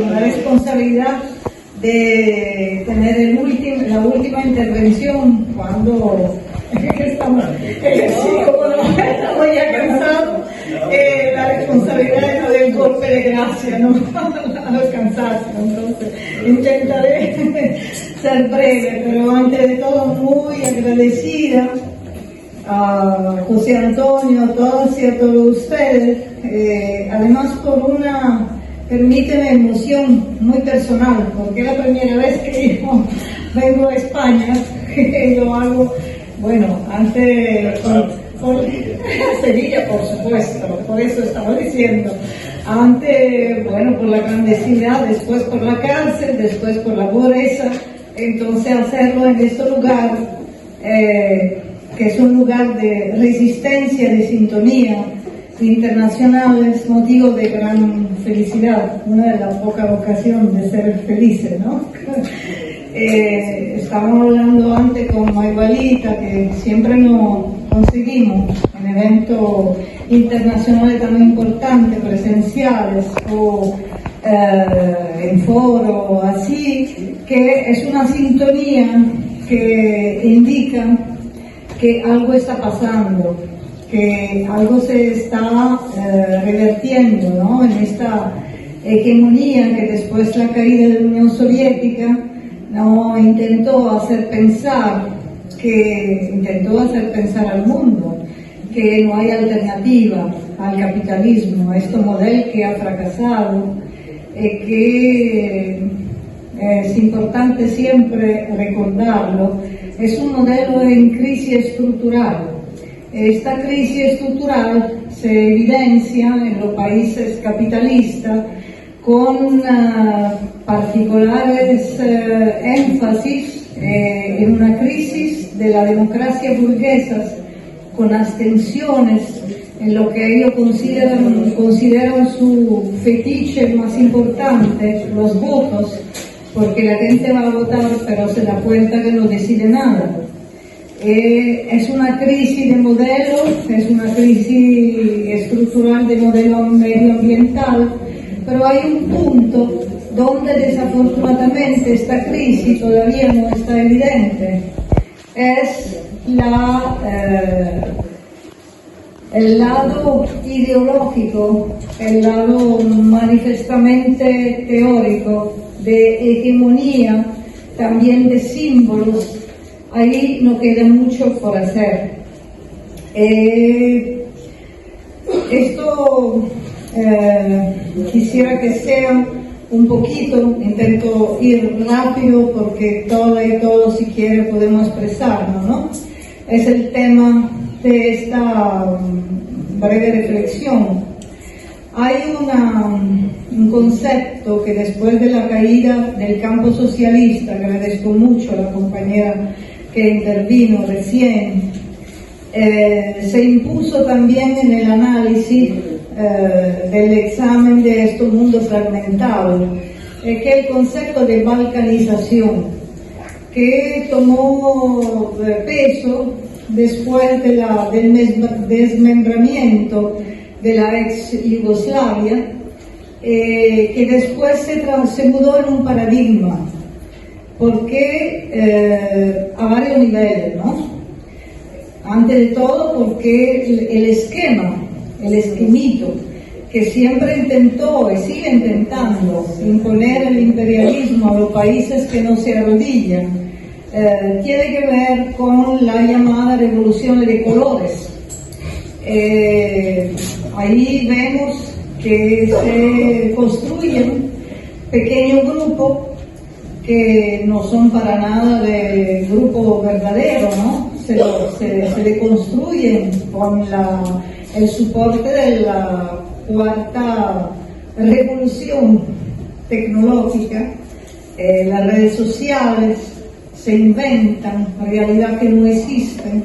con la responsabilidad de tener la última intervención cuando estamos ya cansados. La responsabilidad del golpe de gracia, ¿no? A los cansados. Entonces, intentaré ser breve, pero antes de todo muy agradecida a José Antonio, a todos y a todos ustedes, además por una, permíteme, emoción muy personal, porque es la primera vez que yo vengo a España, que yo hago, bueno, antes por Sevilla, por supuesto, por eso estaba diciendo, antes, bueno, por la clandestinidad, después por la cárcel, después por la pobreza, entonces hacerlo en este lugar, que es un lugar de resistencia, de sintonía internacional, es motivo de gran felicidad, una de las pocas ocasiones de ser felices, ¿no? Estábamos hablando antes con Maivalita, que siempre nos conseguimos en eventos internacionales tan importantes, presenciales o en foros así, que es una sintonía que indica que algo está pasando, que algo se está revertiendo, ¿no? En esta hegemonía que después de la caída de la Unión Soviética no intentó hacer pensar al mundo que no hay alternativa al capitalismo, a este modelo que ha fracasado, que es importante siempre recordarlo, es un modelo en crisis estructural. Esta crisis estructural se evidencia en los países capitalistas con particulares énfasis en una crisis de la democracia burguesa, con abstenciones en lo que ellos consideran su fetiche más importante, los votos, porque la gente va a votar pero se da cuenta que no decide nada. Es una crisis de modelo, es una crisis estructural de modelo medioambiental, pero hay un punto donde desafortunadamente esta crisis todavía no está evidente. Es el lado ideológico, el lado manifestamente teórico de hegemonía, también de símbolos. Ahí no queda mucho por hacer. Esto quisiera que sea un poquito, intento ir rápido porque todo y todo si quiere podemos expresarnos, ¿no? Es el tema de esta breve reflexión. Hay un concepto que después de la caída del campo socialista, agradezco mucho a la compañera que intervino recién, se impuso también en el análisis del examen de este mundo fragmentado, que es el concepto de balcanización, que tomó peso después del desmembramiento de la ex Yugoslavia, que después se mudó en un paradigma, porque a varios niveles, ¿no? Antes de todo porque el esquemito, que siempre intentó y sigue intentando imponer el imperialismo a los países que no se arrodillan, tiene que ver con la llamada revolución de colores. Ahí vemos que se construyen pequeños grupos que no son para nada de grupo verdadero, ¿no? Se deconstruyen con el soporte de la cuarta revolución tecnológica. Las redes sociales se inventan realidad que no existen,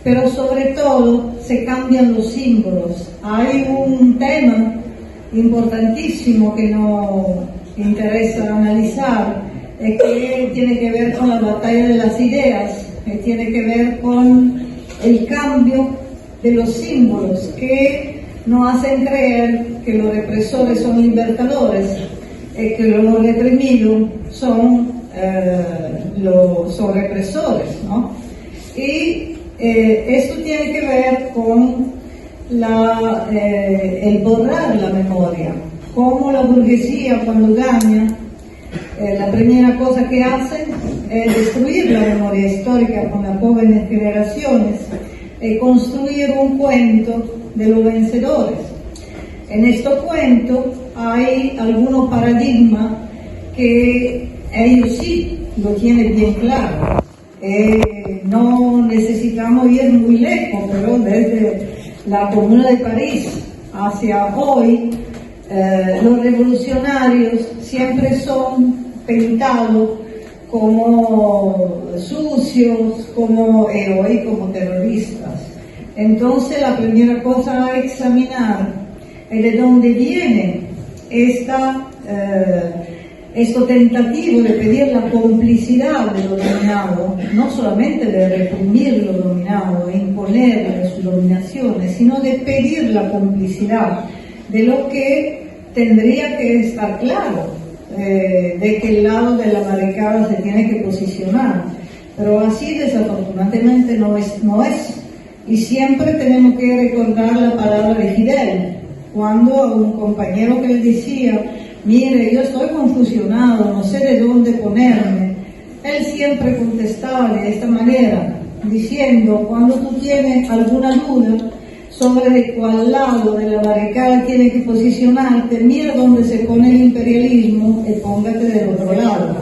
pero sobre todo se cambian los símbolos. Hay un tema importantísimo que nos interesa analizar, que tiene que ver con la batalla de las ideas, que tiene que ver con el cambio de los símbolos que nos hacen creer que los represores son libertadores, que los reprimidos son represores, ¿no? Y esto tiene que ver con el borrar la memoria, como la burguesía cuando gana, la primera cosa que hace es destruir la memoria histórica con las jóvenes generaciones y construir un cuento de los vencedores. En estos cuentos hay algunos paradigmas que ellos sí lo tienen bien claro. No necesitamos ir muy lejos, pero desde la Comuna de París hacia hoy, los revolucionarios siempre son pintados como sucios, como terroristas. Entonces la primera cosa a examinar es de dónde viene esto tentativo de pedir la complicidad de lo dominado, no solamente de reprimir lo dominado e imponerle sus dominaciones, sino de pedir la complicidad de lo que tendría que estar claro, de qué lado de la barricada se tiene que posicionar. Pero así desafortunadamente no es. Y siempre tenemos que recordar la palabra de Fidel, cuando a un compañero que le decía: mire, yo estoy confusionado, no sé de dónde ponerme. Él siempre contestaba de esta manera, diciendo: cuando tú tienes alguna duda sobre de cuál lado de la barricada tienes que posicionarte, mira dónde se pone el imperialismo y póngate del otro lado.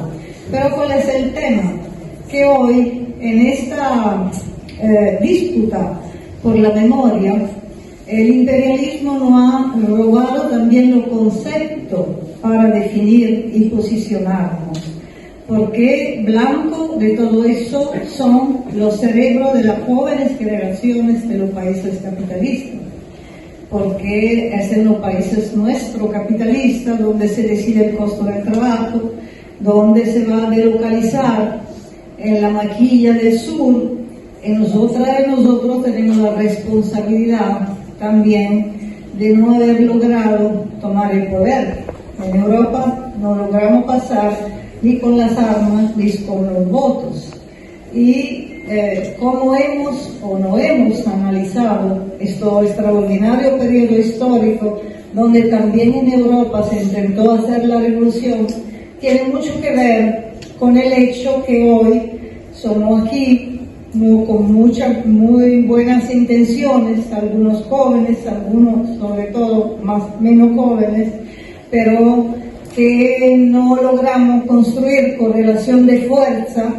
Pero ¿cuál es el tema? Que hoy, en esta disputa por la memoria, el imperialismo nos ha robado también los conceptos para definir y posicionarnos, porque blanco de todo eso son los cerebros de las jóvenes generaciones de los países capitalistas, porque es en los países nuestros capitalistas donde se decide el costo del trabajo, donde se va a delocalizar en la maquilla del sur, y nosotros tenemos la responsabilidad también de no haber logrado tomar el poder. En Europa no logramos pasar ni con las armas ni con los votos. Y como hemos o no hemos analizado este extraordinario periodo histórico, donde también en Europa se intentó hacer la revolución, tiene mucho que ver con el hecho que hoy somos aquí con muchas muy buenas intenciones, algunos jóvenes, algunos sobre todo menos jóvenes, pero que no logramos construir correlación de fuerza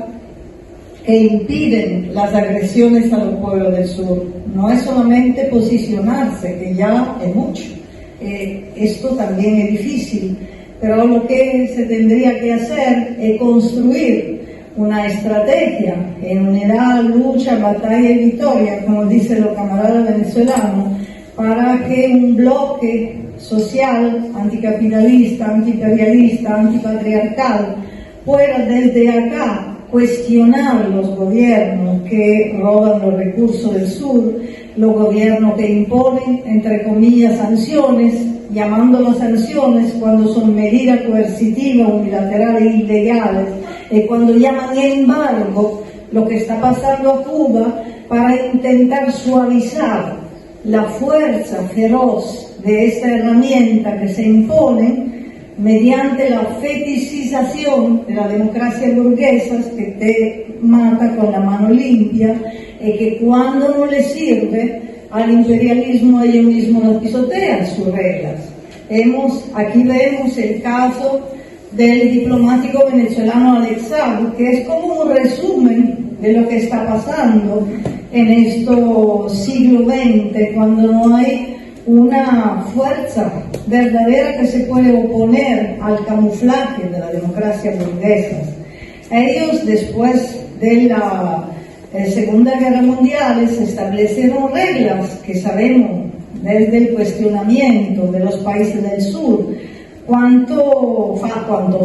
que impiden las agresiones a los pueblos del sur. No es solamente posicionarse, que ya es mucho, esto también es difícil, pero lo que se tendría que hacer es construir una estrategia en unidad, lucha, batalla y victoria, como dicen los camaradas venezolanos, para que un bloque social, anticapitalista, antiimperialista, antipatriarcal, pueda desde acá cuestionar los gobiernos que roban los recursos del sur, los gobiernos que imponen, entre comillas, sanciones, llamándolas sanciones cuando son medidas coercitivas, unilaterales e ilegales, cuando llaman embargo lo que está pasando a Cuba para intentar suavizar la fuerza feroz de esta herramienta que se impone mediante la fetichización de la democracia burguesa, que te mata con la mano limpia, y que cuando no le sirve al imperialismo ellos mismos nos pisotean sus reglas. Aquí vemos el caso del diplomático venezolano Alex Saab, que es como un resumen de lo que está pasando en este siglo XX, cuando no hay una fuerza verdadera que se puede oponer al camuflaje de la democracia burguesa. Ellos, después de la Segunda Guerra Mundial, establecieron reglas que sabemos desde el cuestionamiento de los países del sur, cuánto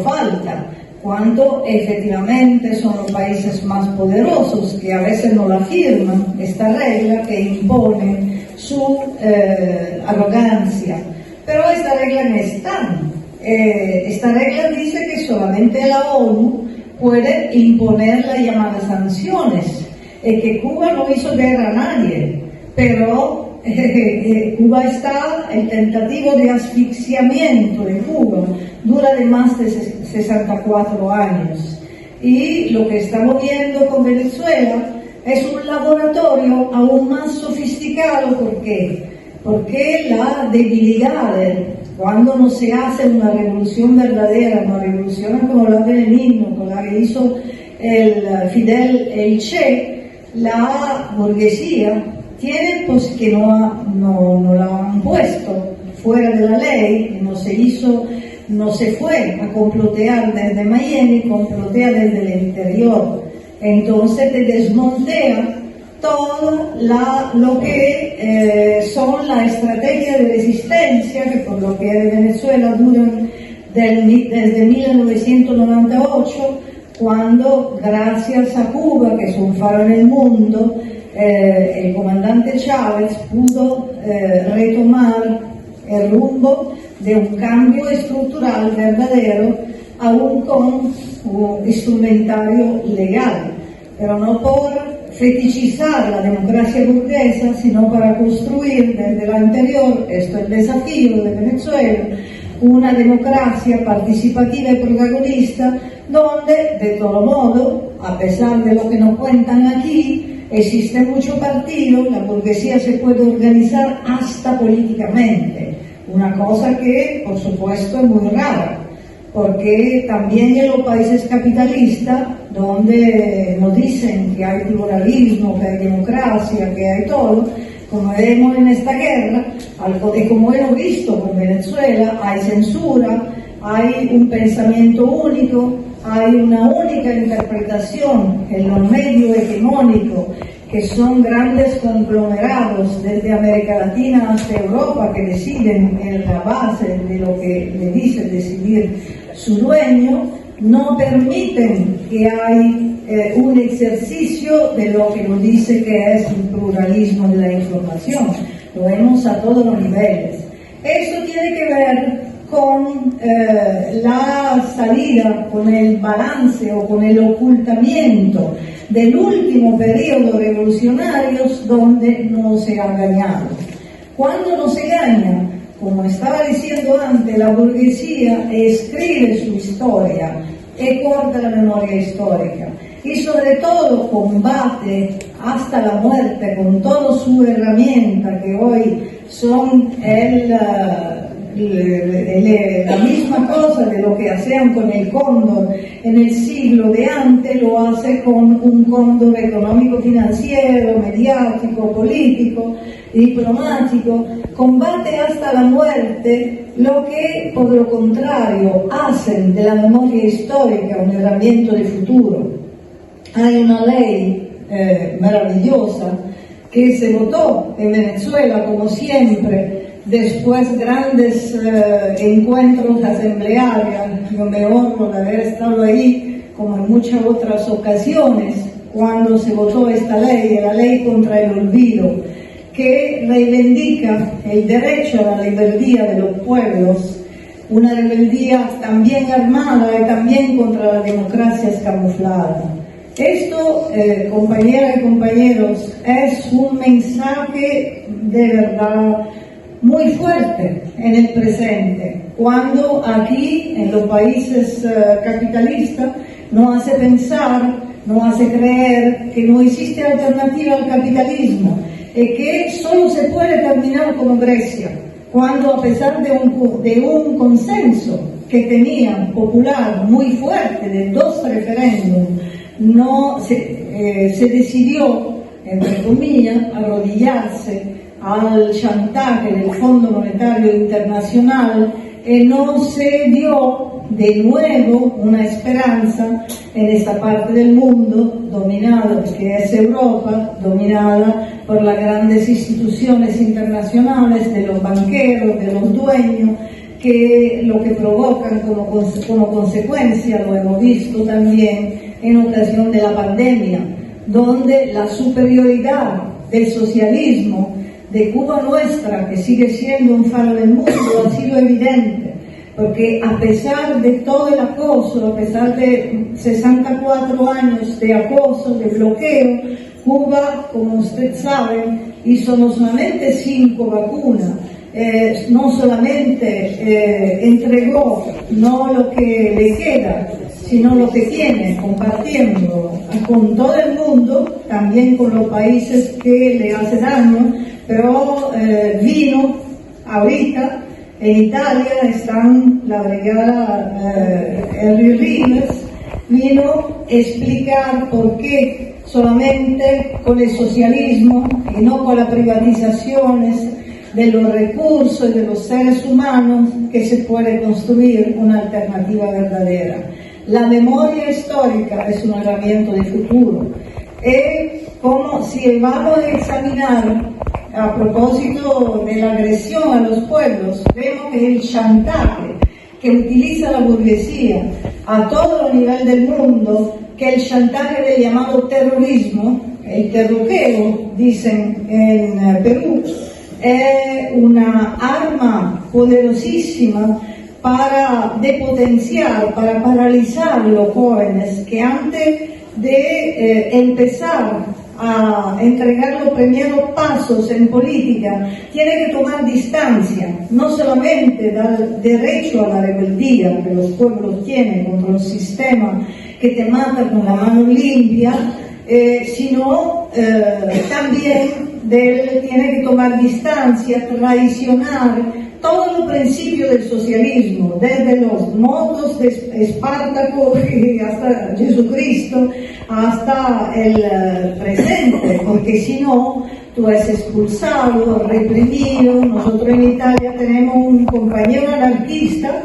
falta, cuánto efectivamente son los países más poderosos que a veces no la firman, esta regla que impone su arrogancia. Pero esta regla no es tan. esta regla dice que solamente la ONU puede imponer las llamadas sanciones, que Cuba no hizo guerra a nadie, pero Cuba está, el tentativo de asfixiamiento de Cuba dura de más de 64 años, y lo que estamos viendo con Venezuela es un laboratorio aún más sofisticado. ¿Por qué? Porque la debilidad, cuando no se hace una revolución verdadera, una revolución como la de Lenin, como la que hizo el Fidel, el Che, la burguesía tiene, pues, que no la han puesto fuera de la ley, no se fue a complotear desde Miami, complotea desde el interior. Entonces te desmontea todo lo que son las estrategias de resistencia, que por lo que es de Venezuela duran desde 1998, cuando gracias a Cuba, que es un faro en el mundo, el comandante Chávez pudo retomar el rumbo de un cambio estructural verdadero, aún con un instrumentario legal, pero no por fetichizar la democracia burguesa, sino para construir desde la anterior, esto es el desafío de Venezuela, una democracia participativa y protagonista, donde, de todo modo, a pesar de lo que nos cuentan aquí, existe mucho partido, la burguesía se puede organizar hasta políticamente, una cosa que, por supuesto, es muy rara, porque también en los países capitalistas, donde nos dicen que hay pluralismo, que hay democracia, que hay todo, como vemos en esta guerra, y como hemos visto con Venezuela, hay censura, hay un pensamiento único, hay una única interpretación en los medios hegemónicos, que son grandes conglomerados desde América Latina hasta Europa, que deciden en la base de lo que le dice decidir su dueño, no permiten que hay un ejercicio de lo que nos dice que es un pluralismo de la información. Lo vemos a todos los niveles. Esto tiene que ver con la salida, con el balance o con el ocultamiento del último periodo revolucionario, donde no se ha ganado. Cuando no se gana, como estaba diciendo antes, la burguesía escribe su historia y corta la memoria histórica, y sobre todo combate hasta la muerte con toda su herramienta, que hoy son la misma cosa de lo que hacían con el cóndor en el siglo de antes, lo hace con un cóndor económico, financiero, mediático, político, diplomático, combate hasta la muerte lo que, por lo contrario, hacen de la memoria histórica un herramienta de futuro. Hay una ley maravillosa que se votó en Venezuela, como siempre, después grandes encuentros asamblearios. Yo me honro de haber estado ahí, como en muchas otras ocasiones, cuando se votó esta ley, la ley contra el olvido, que reivindica el derecho a la rebeldía de los pueblos, una rebeldía también armada y también contra la democracia camuflada. Esto, compañeras y compañeros, es un mensaje de verdad muy fuerte en el presente, cuando aquí en los países capitalistas nos hace pensar, nos hace creer que no existe alternativa al capitalismo y que solo se puede terminar como Grecia, cuando a pesar de un consenso que tenían popular muy fuerte de 2 referéndums, no se decidió, entre comillas, arrodillarse al chantaje del Fondo Monetario Internacional, y no se dio de nuevo una esperanza en esta parte del mundo dominada, que es Europa, dominada por las grandes instituciones internacionales, de los banqueros, de los dueños, que lo que provocan como consecuencia, lo hemos visto también en ocasión de la pandemia, donde la superioridad del socialismo de Cuba nuestra, que sigue siendo un faro del mundo, ha sido evidente, porque a pesar de todo el acoso, a pesar de 64 años de acoso, de bloqueo, Cuba, como usted sabe, hizo no solamente 5 vacunas, no solamente entregó no lo que le queda, sino lo que tiene, compartiendo con todo el mundo, también con los países que le hacen daño, pero vino ahorita, en Italia están la brigada Rimes, vino a explicar por qué solamente con el socialismo y no con las privatizaciones de los recursos y de los seres humanos que se puede construir una alternativa verdadera. La memoria histórica es un herramienta de futuro. Como si vamos a examinar a propósito de la agresión a los pueblos, vemos que el chantaje que utiliza la burguesía a todo el nivel del mundo, que el chantaje del llamado terrorismo, el terruqueo, dicen en Perú, es una arma poderosísima para depotenciar, para paralizar a los jóvenes que antes de empezar a entregar los primeros pasos en política, tiene que tomar distancia, no solamente dar derecho a la rebeldía que los pueblos tienen contra un sistema que te mata con la mano limpia, sino también tiene que tomar distancia, traicionar todos los principios del socialismo, desde los modos de Espartaco hasta Jesucristo, hasta el presente, porque si no, tú eres expulsado, reprimido. Nosotros en Italia tenemos un compañero anarquista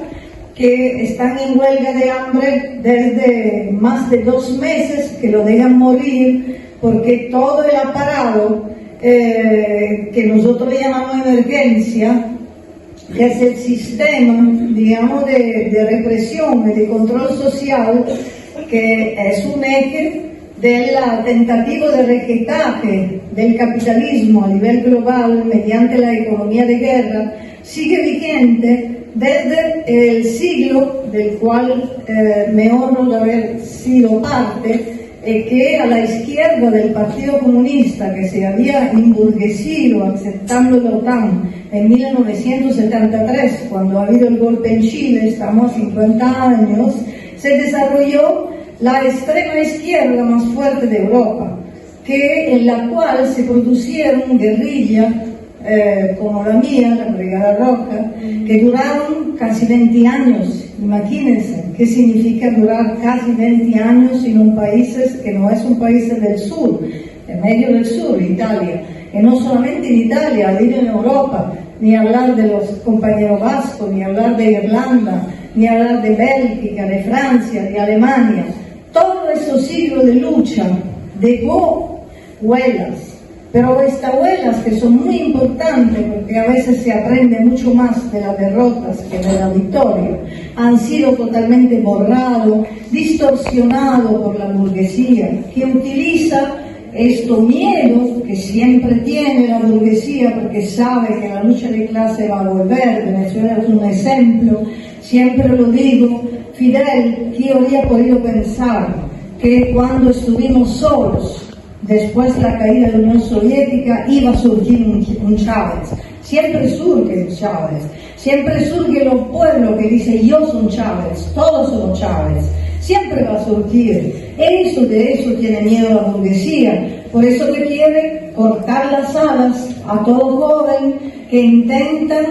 que están en huelga de hambre desde más de 2 meses, que lo dejan morir, porque todo el aparato que nosotros llamamos emergencia, que es el sistema, digamos, de represión y de control social, que es un eje de la tentativa de rescataje del capitalismo a nivel global mediante la economía de guerra, sigue vigente desde el siglo del cual me honro de haber sido parte, que a la izquierda del Partido Comunista, que se había emburguecido aceptando la OTAN en 1973, cuando ha habido el golpe en Chile, estamos a 50 años, se desarrolló la extrema izquierda más fuerte de Europa, en la cual se producieron guerrillas como la mía, la Brigada Roja, que duraron casi 20 años. Imagínense qué significa durar casi 20 años en un país que no es un país del sur, en medio del sur, Italia. Y no solamente en Italia, digo en Europa, ni hablar de los compañeros vascos, ni hablar de Irlanda, ni hablar de Bélgica, de Francia, de Alemania. Todos esos siglos de lucha dejó huellas. Pero estas huellas, que son muy importantes porque a veces se aprende mucho más de las derrotas que de la victoria, han sido totalmente borrados, distorsionados por la burguesía, que utiliza estos miedos que siempre tiene la burguesía porque sabe que la lucha de clase va a volver. Venezuela es un ejemplo, siempre lo digo. Fidel, ¿quién habría podido pensar que cuando estuvimos solos, después de la caída de la Unión Soviética, iba a surgir un Chávez? Siempre surge Chávez, siempre surge los pueblos que dicen yo soy Chávez, todos somos Chávez, siempre va a surgir. De eso tiene miedo la burguesía, por eso que quiere cortar las alas a todo joven que intentan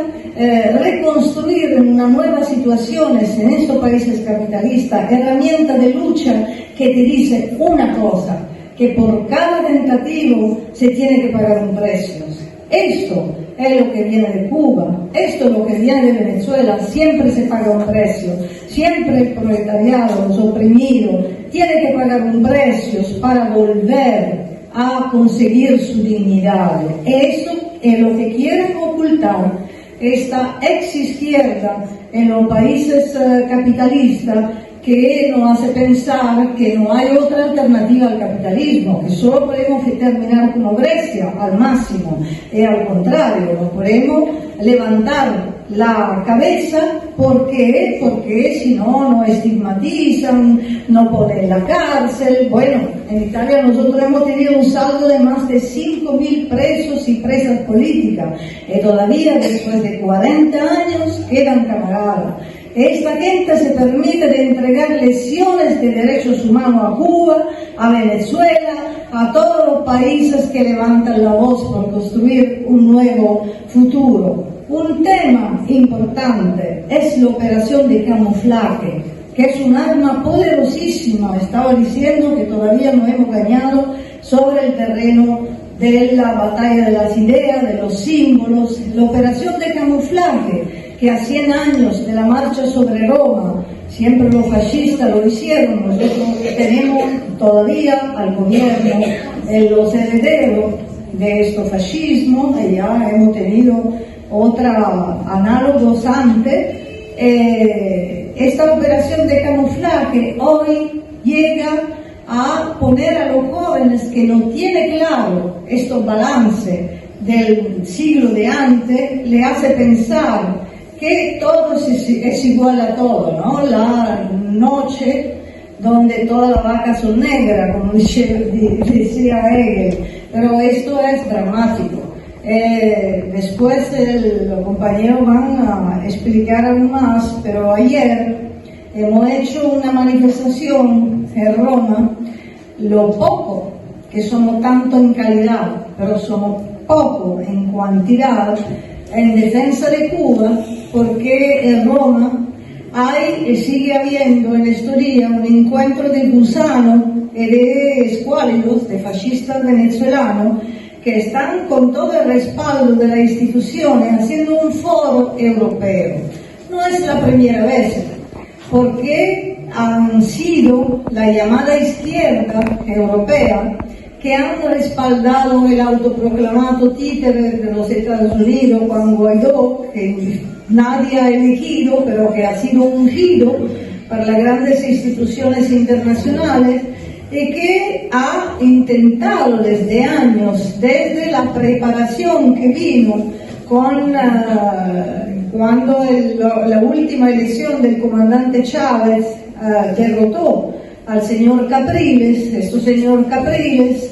reconstruir en una nueva situaciones en estos países capitalistas, herramientas de lucha que te dicen una cosa, que por cada tentativo se tiene que pagar un precio. Esto es lo que viene de Cuba, esto es lo que viene de Venezuela, siempre se paga un precio, siempre el proletariado, los oprimidos, tiene que pagar un precio para volver a conseguir su dignidad. Eso es lo que quieren ocultar esta ex izquierda en los países capitalistas, que nos hace pensar que no hay otra alternativa al capitalismo, que solo podemos terminar como Grecia al máximo, y al contrario, nos podemos levantar la cabeza. ¿Por qué? Porque si no, no estigmatizan, no ponen en la cárcel. Bueno, en Italia nosotros hemos tenido un saldo de más de 5.000 presos y presas políticas, y todavía después de 40 años quedan camaradas. Esta gente se permite de entregar lecciones de derechos humanos a Cuba, a Venezuela, a todos los países que levantan la voz por construir un nuevo futuro. Un tema importante es la operación de camuflaje, que es un arma poderosísima. Estaba diciendo que todavía no hemos ganado sobre el terreno de la batalla de las ideas, de los símbolos. La operación de camuflaje, que a 100 años de la marcha sobre Roma, siempre los fascistas lo hicieron, nosotros tenemos todavía al gobierno los herederos de estos fascismos, y ya hemos tenido análogos antes. Esta operación de camuflaje hoy llega a poner a los jóvenes que no tienen claro estos balances del siglo de antes, le hace pensar que todo es igual a todo, ¿no? La noche donde todas las vacas son negras, como decía Hegel, pero esto es dramático. Después los compañeros van a explicar aún más, pero ayer hemos hecho una manifestación en Roma, lo poco que somos tanto en calidad, pero somos poco en cantidad, en defensa de Cuba, porque en Roma sigue habiendo en estos días un encuentro de gusanos y de escuálidos, de fascistas venezolanos, que están con todo el respaldo de las instituciones haciendo un foro europeo. No es la primera vez, porque han sido la llamada izquierda europea que han respaldado el autoproclamado títere de los Estados Unidos, Juan Guaidó, que nadie ha elegido, pero que ha sido ungido para las grandes instituciones internacionales, y que ha intentado desde años, desde la preparación que vino con cuando la última elección del comandante Chávez derrotó al señor Capriles. Este señor Capriles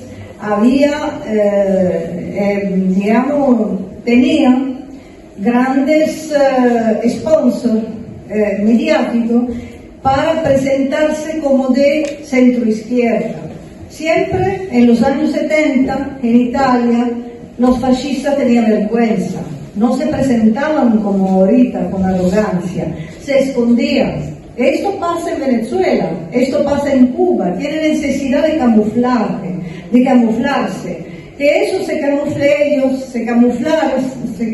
tenía grandes sponsors mediáticos para presentarse como de centro-izquierda. Siempre en los años 70 en Italia los fascistas tenían vergüenza, no se presentaban como ahorita con arrogancia, se escondían. Esto pasa en Venezuela, esto pasa en Cuba, tienen necesidad de camuflarse. Que eso se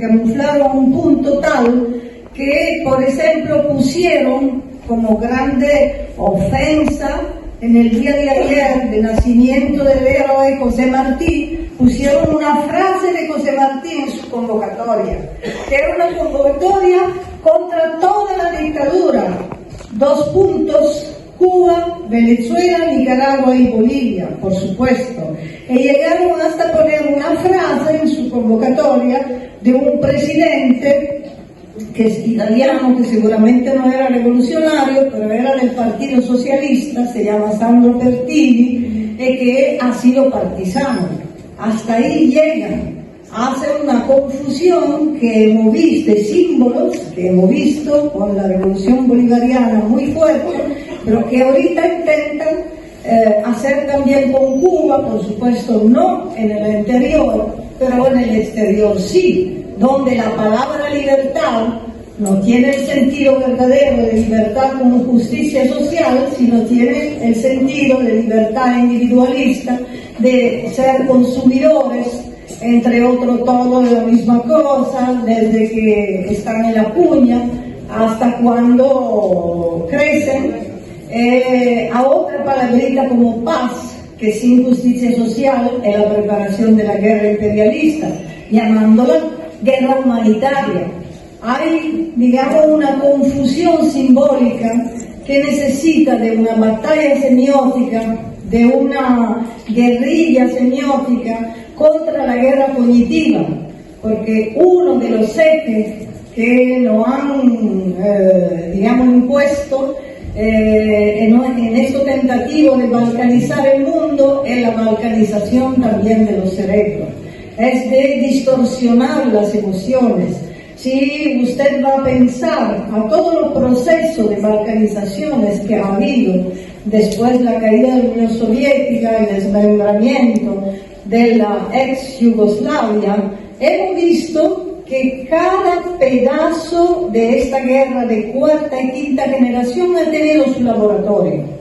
camuflaron a un punto tal que, por ejemplo, pusieron como grande ofensa en el día de ayer de nacimiento del héroe José Martí, pusieron una frase de José Martí en su convocatoria, que era una convocatoria contra toda la dictadura. 2 puntos, Cuba, Venezuela, Nicaragua y Bolivia, por supuesto. Y llegaron hasta poner una frase en su convocatoria de un presidente que es italiano, que seguramente no era revolucionario, pero era del Partido Socialista, se llama Sandro Pertini, y que ha sido partisano. Hasta ahí llegan. Hacen una confusión que hemos visto, de símbolos que hemos visto con la revolución bolivariana muy fuerte, pero que ahorita intentan hacer también con Cuba, por supuesto no en el interior, pero en el exterior sí, donde la palabra libertad no tiene el sentido verdadero de libertad como justicia social, sino tiene el sentido de libertad individualista, de ser consumidores, entre otros todo de la misma cosa, desde que están en la cuña hasta cuando crecen, a otra palabrita como paz, que sin justicia social es la preparación de la guerra imperialista, llamándola guerra humanitaria. Hay, digamos, una confusión simbólica que necesita de una batalla semiótica, de una guerrilla semiótica contra la guerra cognitiva, porque uno de los ejes que nos han, digamos, impuesto en esta tentativa de balcanizar el mundo, es la balcanización también de los cerebros, es de distorsionar las emociones. Si usted va a pensar a todos los procesos de balcanizaciones que ha habido después de la caída de la Unión Soviética, el desmembramiento de la ex Yugoslavia, hemos visto que cada pedazo de esta guerra de cuarta y quinta generación ha tenido su laboratorio.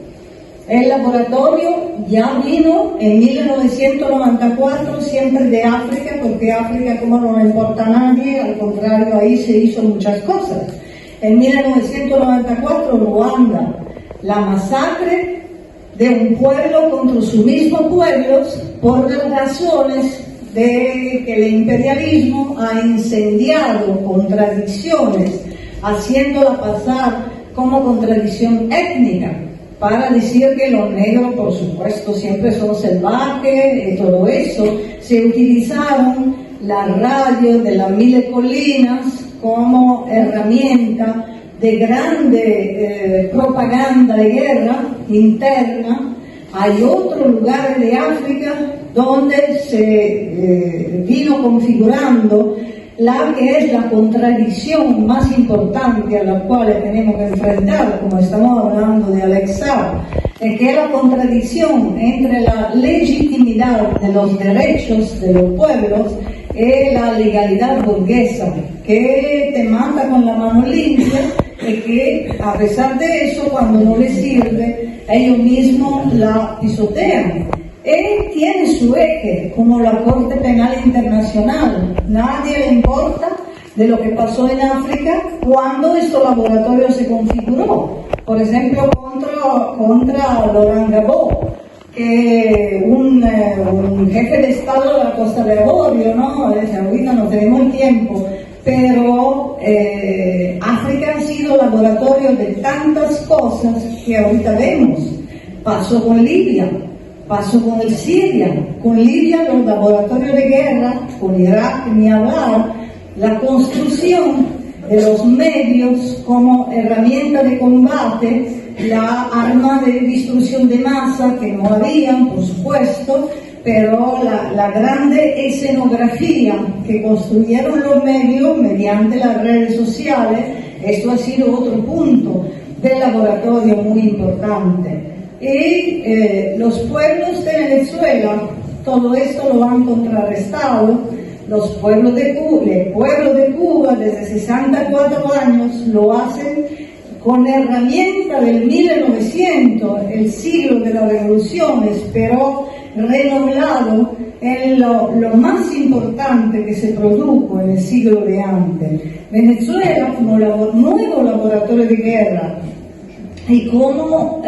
El laboratorio ya vino en 1994, siempre de África, porque África como no le importa a nadie, al contrario, ahí se hizo muchas cosas. En 1994, Ruanda, la masacre de un pueblo contra su mismo pueblo por las razones de que el imperialismo ha incendiado contradicciones, haciéndola pasar como contradicción étnica, para decir que los negros, por supuesto, siempre son salvajes y todo eso. Se utilizaron la radio de las Miles Colinas como herramienta de grande propaganda de guerra interna. Hay otros lugares de África donde se vino configurando la que es la contradicción más importante a la cual tenemos que enfrentar, como estamos hablando de Alexa, es que es la contradicción entre la legitimidad de los derechos de los pueblos y la legalidad burguesa, que te manda con la mano limpia y que, a pesar de eso, cuando no les sirve, ellos mismos la pisotean. Él tiene su eje, como la Corte Penal Internacional. Nadie le importa de lo que pasó en África cuando este laboratorio se configuró. Por ejemplo, contra Laurent Gbagbo, que un jefe de Estado de la Costa de Avorio, ¿no? Ahorita no tenemos el tiempo, pero África ha sido laboratorio de tantas cosas que ahorita vemos. Pasó con Libia. Pasó con el Siria, con Libia los laboratorios de guerra, con Irak ni hablar, la construcción de los medios como herramienta de combate, la arma de destrucción de masa que no habían, por supuesto, pero la grande escenografía que construyeron los medios mediante las redes sociales, esto ha sido otro punto del laboratorio muy importante. Y los pueblos de Venezuela, todo esto lo han contrarrestado. Los pueblos de Cuba, el pueblo de Cuba desde 64 años lo hacen con herramienta del 1900, el siglo de las revoluciones, pero renovado en lo más importante que se produjo en el siglo de antes. Venezuela, como nuevo laboratorio de guerra, y como,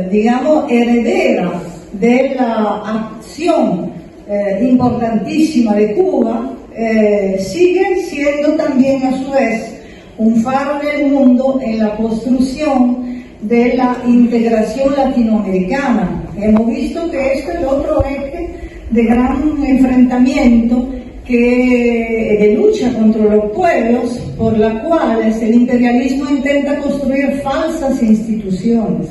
digamos, heredera de la acción importantísima de Cuba, sigue siendo también a su vez un faro del mundo en la construcción de la integración latinoamericana. Hemos visto que este es el otro eje de gran enfrentamiento de lucha contra los pueblos, por la cual el imperialismo intenta construir falsas instituciones.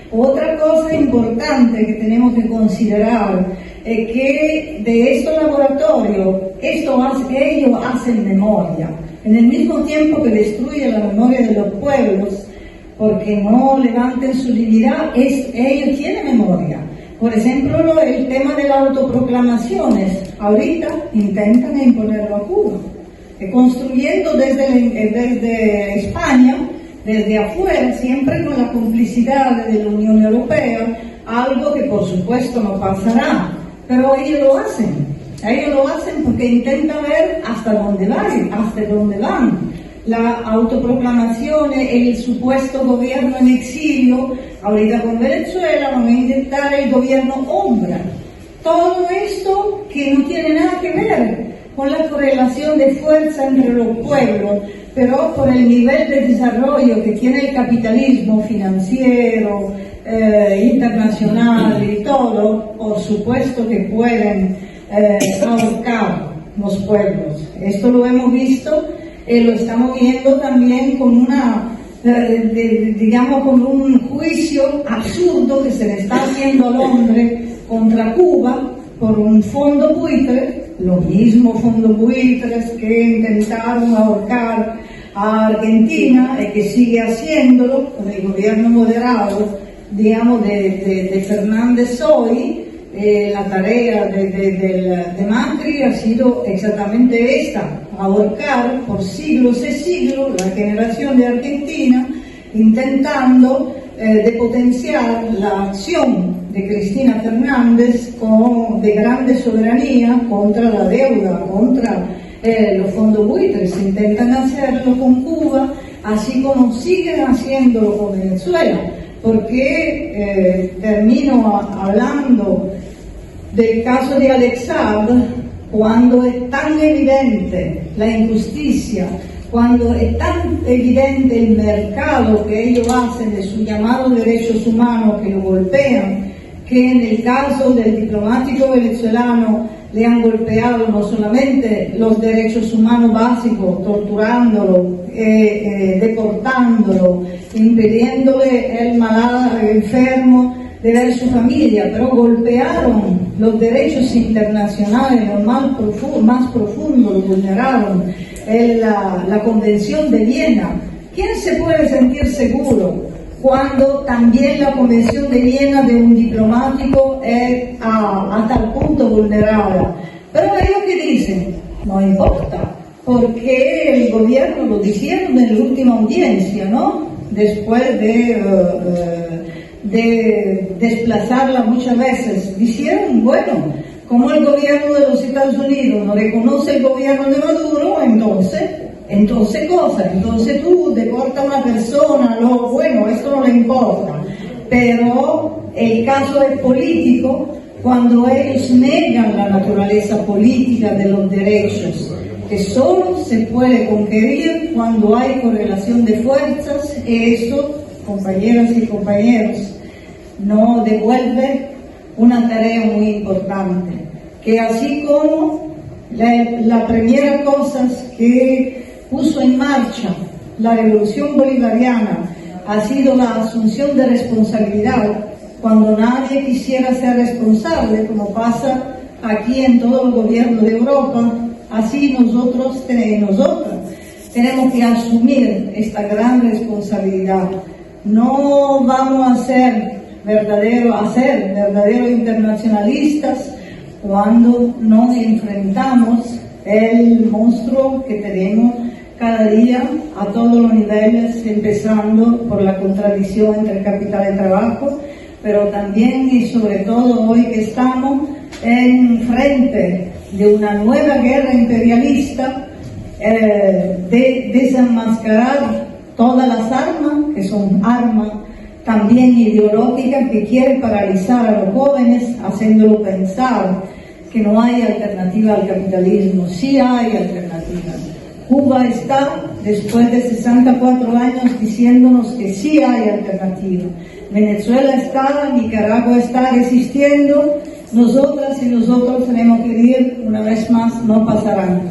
Otra cosa importante que tenemos que considerar es que de estos laboratorios, ellos hacen memoria. En el mismo tiempo que destruye la memoria de los pueblos, porque no levanten su dignidad, ellos tienen memoria. Por ejemplo, el tema de las autoproclamaciones. Ahorita intentan imponerlo a Cuba, construyendo desde España, desde afuera, siempre con la complicidad de la Unión Europea, algo que por supuesto no pasará, pero ellos lo hacen porque intentan ver hasta dónde van. La autoproclamación, el supuesto gobierno en exilio, ahorita con Venezuela van a intentar el gobierno Ombra. Todo esto que no tiene nada que ver con la correlación de fuerza entre los pueblos, pero por el nivel de desarrollo que tiene el capitalismo financiero, internacional y todo, por supuesto que pueden ahorcar los pueblos. Esto lo hemos visto lo estamos viendo también con una, digamos, con un juicio absurdo que se le está haciendo al hombre contra Cuba por un fondo buitre, los mismos fondos buitres que intentaron ahorcar a Argentina y que sigue haciéndolo con el gobierno moderado, digamos, de Fernández hoy. La tarea de Macri ha sido exactamente esta: ahorcar por siglos y siglos la generación de Argentina, intentando de potenciar la acción de Cristina Fernández de grande soberanía contra la deuda, contra los fondos buitres. Intentan hacerlo con Cuba, así como siguen haciéndolo con Venezuela, porque termino hablando del caso de Alex Saab, cuando es tan evidente la injusticia, cuando es tan evidente el mercado que ellos hacen de sus llamados derechos humanos que lo golpean, que en el caso del diplomático venezolano le han golpeado no solamente los derechos humanos básicos, torturándolo, deportándolo, impidiéndole el enfermo de ver su familia, pero golpearon los derechos internacionales, los más profundos, los vulneraron, la Convención de Viena. ¿Quién se puede sentir seguro cuando también la Convención de Viena de un diplomático es a tal punto vulnerada? Pero ellos que dicen, no importa, porque el gobierno lo dijeron en la última audiencia, ¿no? Después de desplazarla muchas veces, dijeron, bueno, como el gobierno de los Estados Unidos no reconoce el gobierno de Maduro, entonces tú deportas a una persona, bueno, esto no le importa. Pero el caso es político cuando ellos negan la naturaleza política de los derechos, que solo se puede conquistar cuando hay correlación de fuerzas, y eso, compañeras y compañeros, no devuelve una tarea muy importante, que así como la primera cosa que puso en marcha la revolución bolivariana ha sido la asunción de responsabilidad, cuando nadie quisiera ser responsable, como pasa aquí en todo el gobierno de Europa, así nosotros y nosotras tenemos que asumir esta gran responsabilidad. No vamos a ser verdaderos internacionalistas cuando nos enfrentamos el monstruo que tenemos cada día a todos los niveles, empezando por la contradicción entre capital y trabajo, pero también y sobre todo hoy que estamos en frente de una nueva guerra imperialista, de desenmascarar todas las armas, que son armas también ideológicas, que quieren paralizar a los jóvenes, haciéndolo pensar que no hay alternativa al capitalismo. Sí hay alternativa. Cuba está, después de 64 años, diciéndonos que sí hay alternativa. Venezuela está, Nicaragua está resistiendo. Nosotras y nosotros tenemos que decir, una vez más, no pasarán.